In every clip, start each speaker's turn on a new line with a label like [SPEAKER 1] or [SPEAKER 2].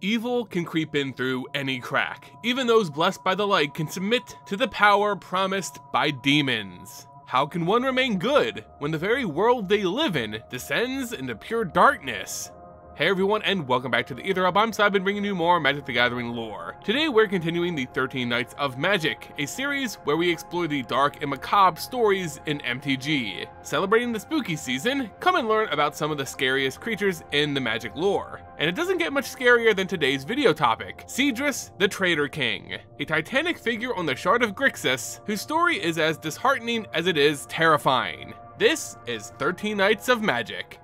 [SPEAKER 1] Evil can creep in through any crack. Even those blessed by the light can submit to the power promised by demons. How can one remain good when the very world they live in descends into pure darkness? Hey everyone, and welcome back to the Ether Hub. I'm Simon, bringing you more Magic the Gathering lore. Today we're continuing the 13 Nights of Magic, a series where we explore the dark and macabre stories in MTG. Celebrating the spooky season, come and learn about some of the scariest creatures in the Magic lore. And it doesn't get much scarier than today's video topic, Sedris the Traitor King, a titanic figure on the Shard of Grixis, whose story is as disheartening as it is terrifying. This is 13 Nights of Magic.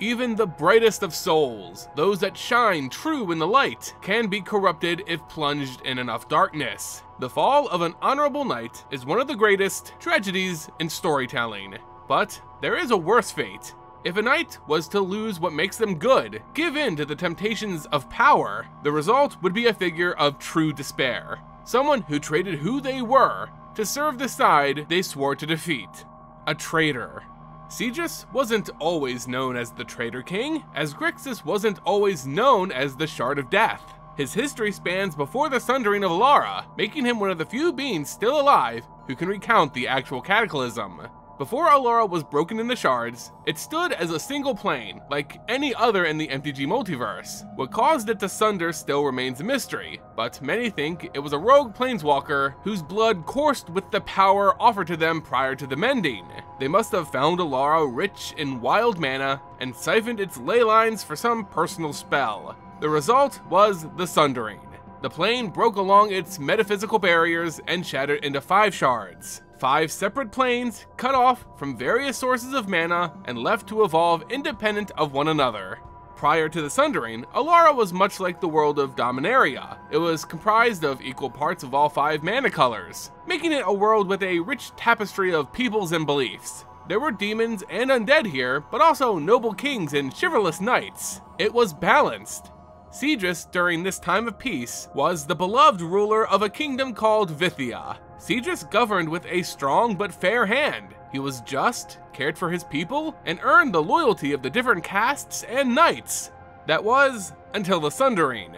[SPEAKER 1] Even the brightest of souls, those that shine true in the light, can be corrupted if plunged in enough darkness. The fall of an honorable knight is one of the greatest tragedies in storytelling. But there is a worse fate. If a knight was to lose what makes them good, give in to the temptations of power, the result would be a figure of true despair. Someone who traded who they were to serve the side they swore to defeat. A traitor. Sedris wasn't always known as the Traitor King, as Grixis wasn't always known as the Shard of Death. His history spans before the Sundering of Alara, making him one of the few beings still alive who can recount the actual cataclysm. Before Alara was broken in the shards, it stood as a single plane, like any other in the MTG Multiverse. What caused it to sunder still remains a mystery, but many think it was a rogue planeswalker whose blood coursed with the power offered to them prior to the mending. They must have found Alara rich in wild mana and siphoned its ley lines for some personal spell. The result was the Sundering. The plane broke along its metaphysical barriers and shattered into 5 shards. 5 separate planes, cut off from various sources of mana and left to evolve independent of one another. Prior to the Sundering, Alara was much like the world of Dominaria. It was comprised of equal parts of all 5 mana colors, making it a world with a rich tapestry of peoples and beliefs. There were demons and undead here, but also noble kings and chivalrous knights. It was balanced. Sedris, during this time of peace, was the beloved ruler of a kingdom called Vithia. Sedris governed with a strong but fair hand. He was just, cared for his people, and earned the loyalty of the different castes and knights. That was, until the Sundering.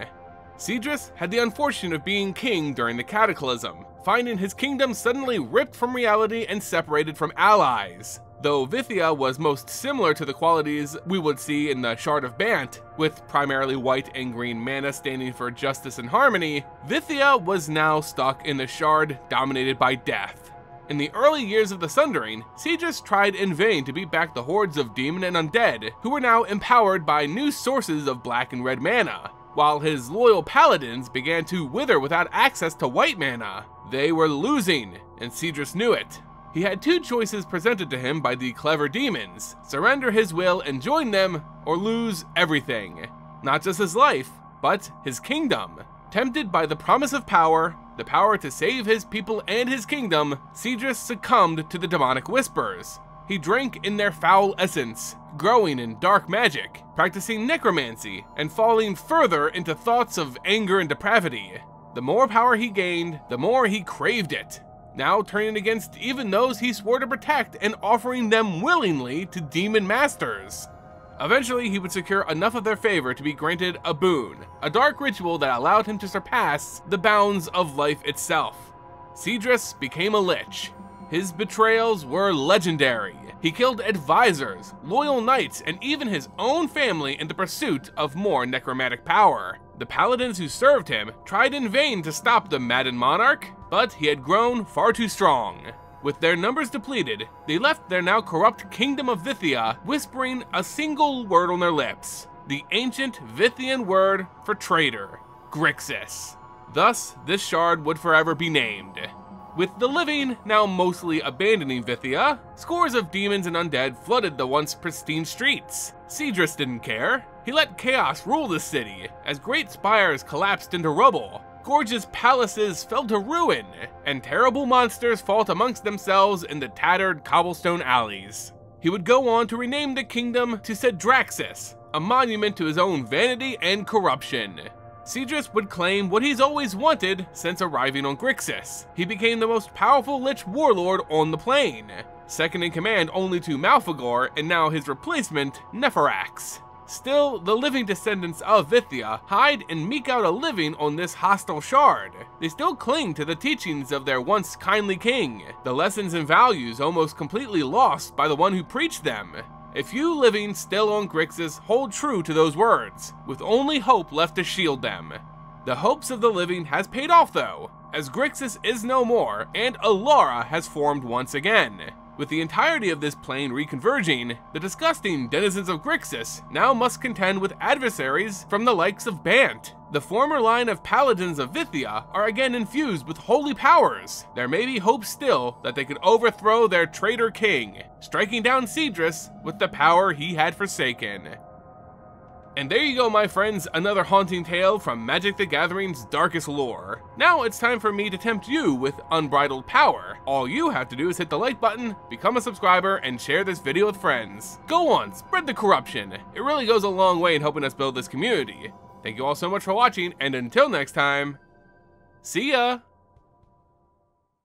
[SPEAKER 1] Sedris had the unfortune of being king during the cataclysm, finding his kingdom suddenly ripped from reality and separated from allies. Though Vithia was most similar to the qualities we would see in the Shard of Bant, with primarily white and green mana standing for justice and harmony, Vithia was now stuck in the Shard dominated by death. In the early years of the Sundering, Sedris tried in vain to beat back the hordes of demon and undead, who were now empowered by new sources of black and red mana, while his loyal paladins began to wither without access to white mana. They were losing, and Sedris knew it. He had 2 choices presented to him by the clever demons: surrender his will and join them, or lose everything. Not just his life, but his kingdom. Tempted by the promise of power, the power to save his people and his kingdom, Sedris succumbed to the demonic whispers. He drank in their foul essence, growing in dark magic, practicing necromancy, and falling further into thoughts of anger and depravity. The more power he gained, the more he craved it, now turning against even those he swore to protect and offering them willingly to demon masters. Eventually, he would secure enough of their favor to be granted a boon, a dark ritual that allowed him to surpass the bounds of life itself. Sedris became a lich. His betrayals were legendary. He killed advisors, loyal knights, and even his own family in the pursuit of more necromantic power. The paladins who served him tried in vain to stop the maddened monarch, but he had grown far too strong. With their numbers depleted, they left their now corrupt kingdom of Vithia whispering a single word on their lips, the ancient Vithian word for traitor, Grixis. Thus, this shard would forever be named. With the living now mostly abandoning Vithia, scores of demons and undead flooded the once pristine streets. Sedris didn't care. He let chaos rule the city, as great spires collapsed into rubble, gorgeous palaces fell to ruin, and terrible monsters fought amongst themselves in the tattered cobblestone alleys. He would go on to rename the kingdom to Sedraxis, a monument to his own vanity and corruption. Sedris would claim what he's always wanted since arriving on Grixis. He became the most powerful Lich warlord on the plane, second in command only to Malfagor and now his replacement, Nepharax. Still, the living descendants of Vithya hide and meek out a living on this hostile shard. They still cling to the teachings of their once kindly king, the lessons and values almost completely lost by the one who preached them. A few living still on Grixis hold true to those words, with only hope left to shield them. The hopes of the living has paid off though, as Grixis is no more and Alara has formed once again. With the entirety of this plane reconverging, the disgusting denizens of Grixis now must contend with adversaries from the likes of Bant. The former line of paladins of Vithya are again infused with holy powers. There may be hope still that they could overthrow their Traitor King, striking down Sedris with the power he had forsaken. And there you go, my friends, another haunting tale from Magic the Gathering's darkest lore. Now it's time for me to tempt you with unbridled power. All you have to do is hit the like button, become a subscriber, and share this video with friends. Go on, spread the corruption. It really goes a long way in helping us build this community. Thank you all so much for watching, and until next time, see ya!